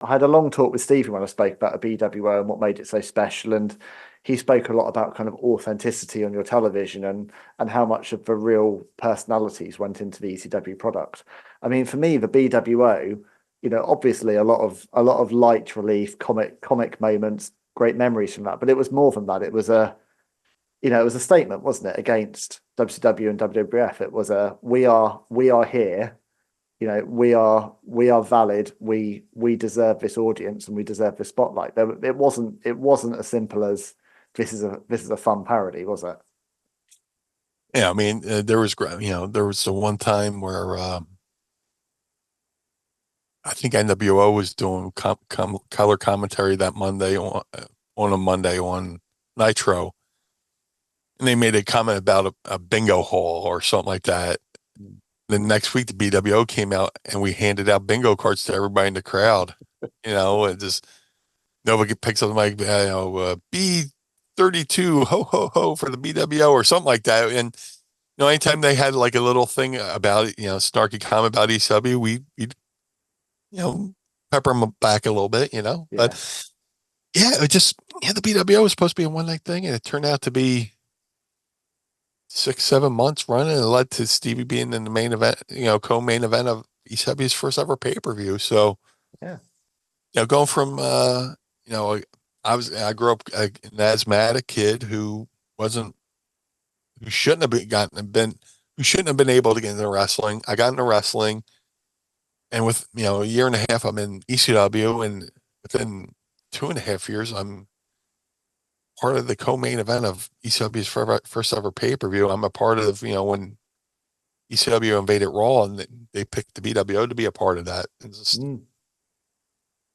I had a long talk with Stephen when I spoke about the BWO and what made it so special, and he spoke a lot about kind of authenticity on your television and how much of the real personalities went into the ECW product. I mean, for me, the BWO, obviously a lot of light relief, comic moments, great memories from that, but it was more than that. It was a statement, wasn't it, against WCW and WWF? It was a we are here, we are valid, we deserve this audience and we deserve this spotlight. It wasn't as simple as this is a fun parody, was it? Yeah, I mean, there was the one time where I think NWO was doing color commentary that Monday on a Monday on Nitro, and they made a comment about a bingo hall or something like that. The next week, the BWO came out and we handed out bingo cards to everybody in the crowd. And just nobody picks up the mic, B32, ho, ho, ho for the BWO or something like that. And, anytime they had like a little thing about it, snarky comment about ECW, we pepper them back a little bit. But Yeah. yeah, the BWO was supposed to be a one night thing and it turned out to be 6, 7 months running. It led to Stevie being in the main event, co-main event of ECW's first ever pay-per-view. So, Yeah. going from, you know, I grew up an asthmatic kid wasn't, who shouldn't have who shouldn't have been able to get into wrestling. I got into wrestling, and with a year and a half, I'm in ECW, and within 2.5 years, I'm part of the co-main event of ECW's first ever pay-per-view. I'm a part of, when ECW invaded Raw and they picked the BWO to be a part of that. Mm.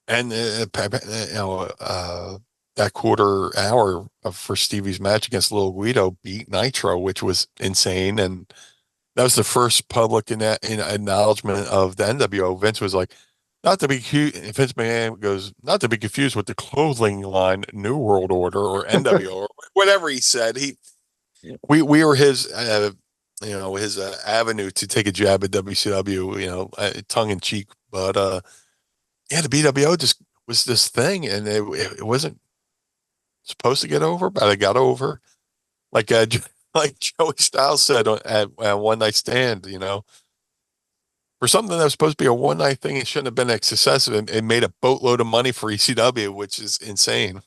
And that quarter hour for Stevie's match against Lil Guido beat Nitro, which was insane. And that was the first public in acknowledgement of the NWO. Vince was like, not to be Vince McMahon goes, not to be confused with the clothing line New World Order or NWO or whatever he said. We were his his avenue to take a jab at WCW, tongue in cheek. But yeah, the BWO just was this thing, and it wasn't supposed to get over, but it got over. Like like Joey Styles said at One Night Stand, for something that was supposed to be a one night thing, it shouldn't have been excessive. It made a boatload of money for ECW, which is insane.